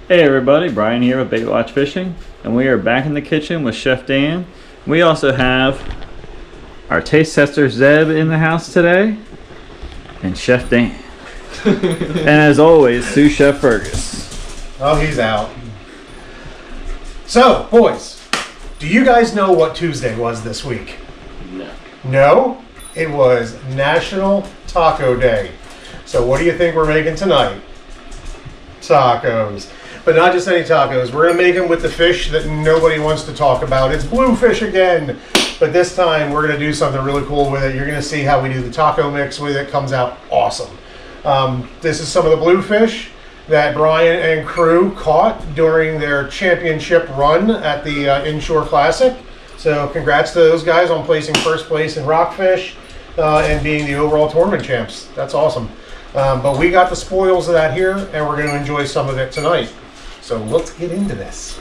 Hey everybody, Brian here with Bait Watch Fishing, and we are back in the kitchen with Chef Dan. We also have our taste tester Zeb in the house today, and Chef Dan. And as always, sous chef Fergus. Oh, he's out. So, boys, do you guys know what Tuesday was this week? No. No? It was National Taco Day. So what do you think we're making tonight? Tacos. But not just any tacos. We're going to make them with the fish that nobody wants to talk about. It's bluefish again. But this time we're going to do something really cool with it. You're going to see how we do the taco mix with it. Comes out awesome. This is some of the bluefish that Brian and crew caught during their championship run at the Inshore Classic. So congrats to those guys on placing first place in Rockfish and being the overall tournament champs. That's awesome. But we got the spoils of that here, and we're going to enjoy some of it tonight. So let's get into this.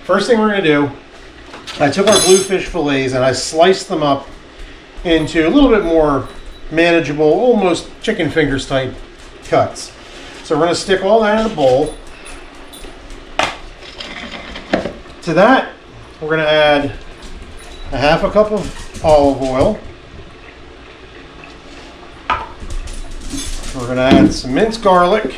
First thing we're going to do, I took our bluefish fillets and I sliced them up into a little bit more manageable, almost chicken fingers type cuts. So we're going to stick all that in a bowl. To that, we're going to add a half a cup of olive oil. We're going to add some minced garlic.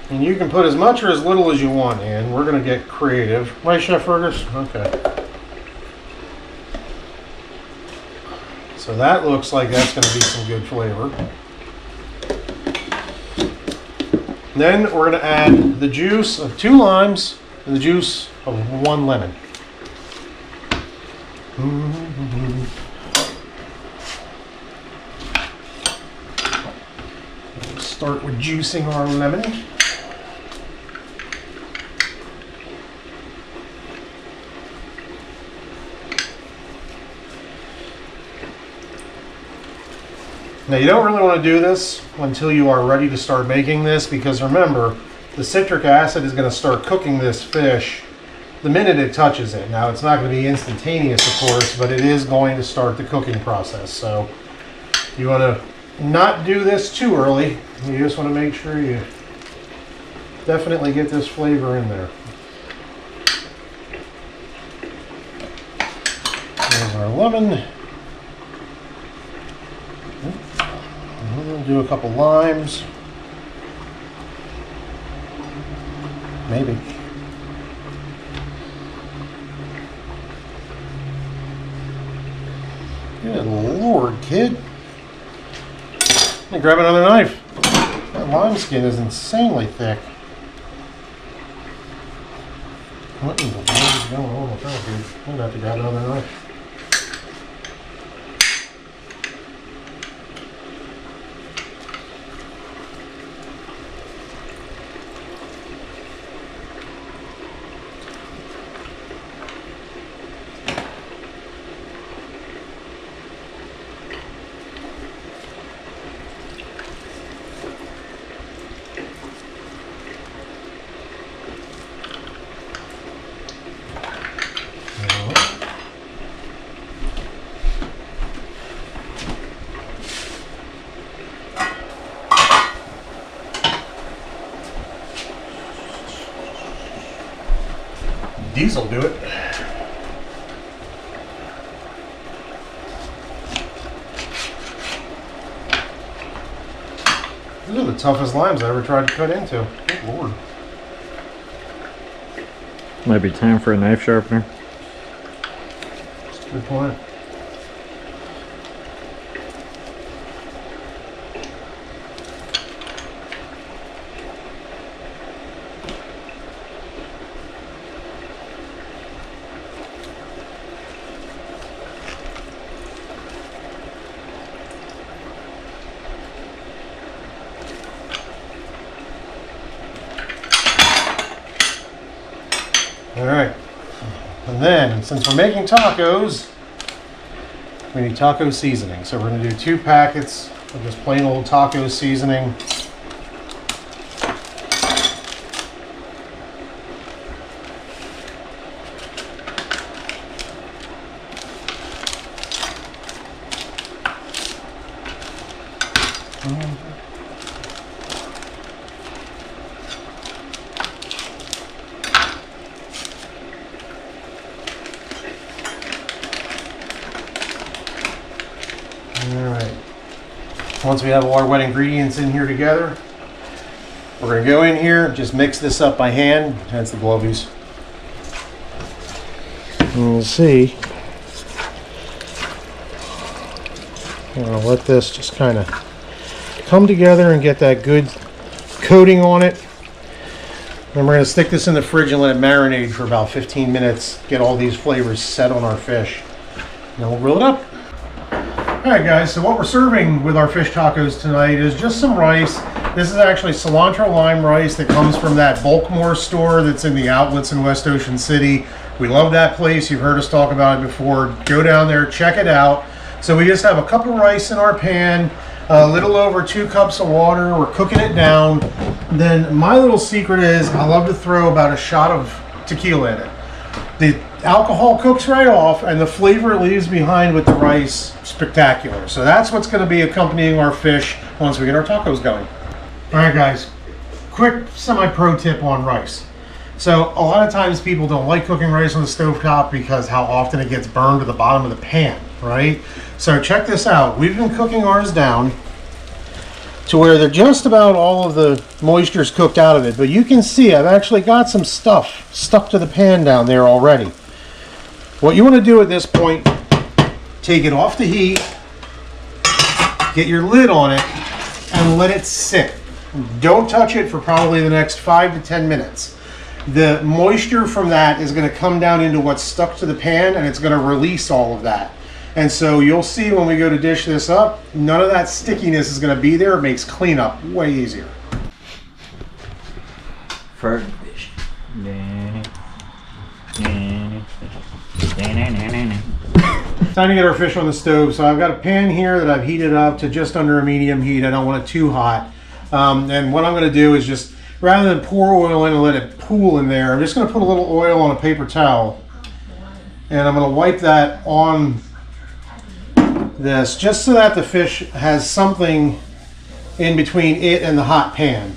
And you can put as much or as little as you want in. We're going to get creative. Right, Chef Fergus? Okay. So that looks like that's going to be some good flavor. Then we're going to add the juice of 2 limes and the juice of 1 lemon. We'll start with juicing our lemon. Now you don't really want to do this until you are ready to start making this, because remember, the citric acid is going to start cooking this fish the minute it touches it. Now it's not going to be instantaneous, of course, but it is going to start the cooking process. So you want to not do this too early. You just want to make sure you definitely get this flavor in there. There's our lemon. We'll do a couple limes. Maybe. Good Lord, kid. Hey, grab another knife. That lime skin is insanely thick. What in the world is going on with that, dude? I'm going to have to grab another knife. These will do it. These are the toughest limes I ever tried to cut into. Good Lord. Might be time for a knife sharpener. That's a good point. All right, and then since we're making tacos, we need taco seasoning. So we're going to do 2 packets of just plain old taco seasoning. Alright. Once we have all our wet ingredients in here together, we're going to go in here, just mix this up by hand. Hence the glovies. And we'll see. I'm going to let this just kind of come together and get that good coating on it. Then we're going to stick this in the fridge and let it marinate for about 15 minutes. Get all these flavors set on our fish. And then we'll roll it up. Alright guys, so what we're serving with our fish tacos tonight is just some rice. This is actually cilantro lime rice that comes from that Bulkmore store that's in the outlets in West Ocean City. We love that place. You've heard us talk about it before. Go down there, check it out. So we just have a cup of rice in our pan, a little over 2 cups of water. We're cooking it down. Then my little secret is I love to throw about a shot of tequila in it. The alcohol cooks right off and the flavor it leaves behind with the rice, spectacular. So that's what's going to be accompanying our fish once we get our tacos going. Alright guys, quick semi-pro tip on rice. So a lot of times people don't like cooking rice on the stovetop because how often it gets burned to the bottom of the pan, right? So check this out. We've been cooking ours down to where they're just about all of the moisture's cooked out of it. But you can see I've actually got some stuff stuck to the pan down there already. What you want to do at this point, take it off the heat, get your lid on it, and let it sit. Don't touch it for probably the next 5 to 10 minutes. The moisture from that is going to come down into what's stuck to the pan and it's going to release all of that. And so you'll see when we go to dish this up, none of that stickiness is going to be there. It makes cleanup way easier. First fish. Time to get our fish on the stove. So I've got a pan here that I've heated up to just under a medium heat. I don't want it too hot. And what I'm going to do is just, rather than pour oil in and let it pool in there, I'm just going to put a little oil on a paper towel. And I'm going to wipe that on this just so that the fish has something in between it and the hot pan.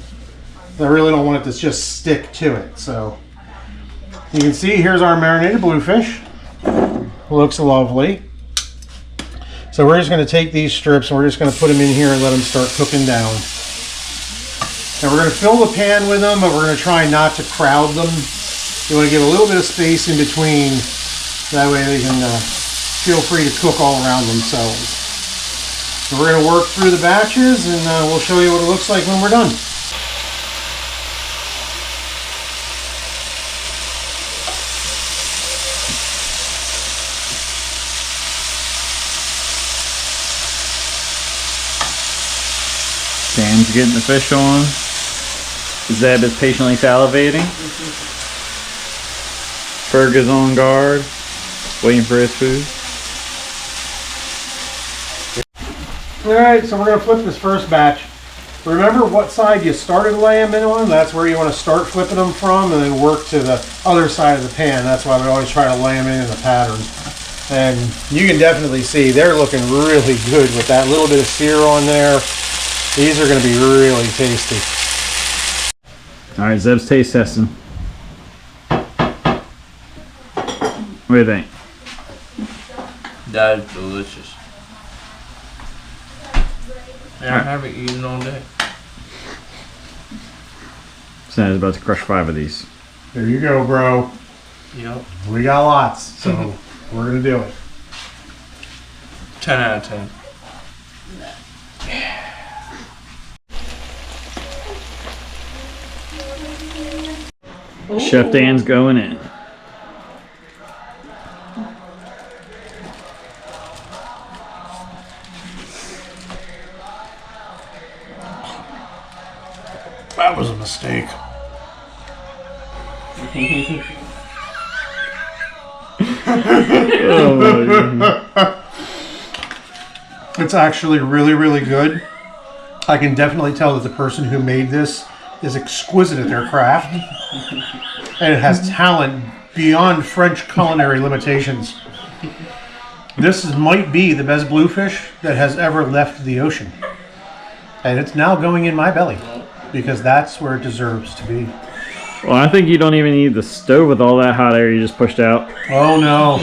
I really don't want it to just stick to it. So you can see here's our marinated bluefish. Looks lovely. So we're just going to take these strips and we're just going to put them in here and let them start cooking down. And we're going to fill the pan with them, but we're going to try not to crowd them. You want to give a little bit of space in between. That way they can feel free to cook all around themselves. So we're going to work through the batches and we'll show you what it looks like when we're done. Sam's getting the fish on. Zeb is patiently salivating. Ferg is on guard, waiting for his food. Alright, so we're going to flip this first batch. Remember what side you started laying them in on? That's where you want to start flipping them from and then work to the other side of the pan. That's why we always try to lay them in the pattern. And you can definitely see they're looking really good with that little bit of sear on there. These are going to be really tasty. Alright, Zeb's taste testing. What do you think? That is delicious. And I haven't eaten all day. Sam's about to crush 5 of these. There you go, bro. Yep. We got lots, so we're going to do it. 10 out of 10. Chef Dan's going in. That was a mistake. It's actually really, really good. I can definitely tell that the person who made this is exquisite at their craft. And it has talent beyond French culinary limitations. This might be the best bluefish that has ever left the ocean. And it's now going in my belly because that's where it deserves to be. Well, I think you don't even need the stove with all that hot air you just pushed out. Oh no.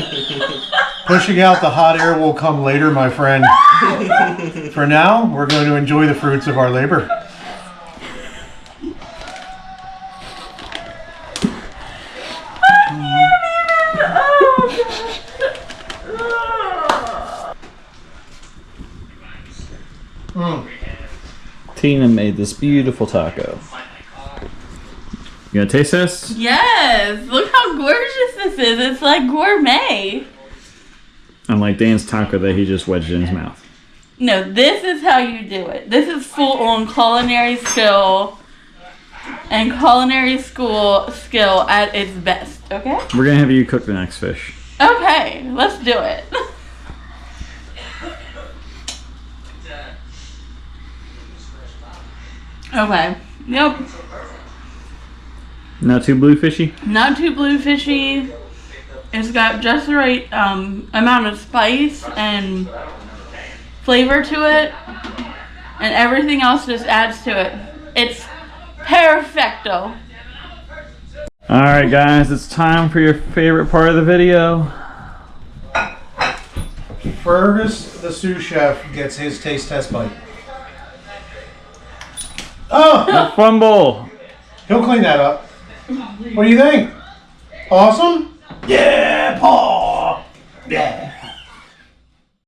Pushing out the hot air will come later, my friend. For now, we're going to enjoy the fruits of our labor. Tina made this beautiful taco. You gonna taste this? Yes! Look how gorgeous this is. It's like gourmet. Unlike Dan's taco that he just wedged in his mouth. No, this is how you do it. This is full on culinary skill and culinary school skill at its best, okay? We're gonna have you cook the next fish. Okay, let's do it. Okay, yep. Not too blue fishy? Not too blue fishy. It's got just the right amount of spice and flavor to it. And everything else just adds to it. It's perfecto. Alright guys, it's time for your favorite part of the video. Fergus, the sous chef, gets his taste test bite. Oh! The fumble! He'll clean that up. What do you think? Awesome? Yeah, Paul! Yeah.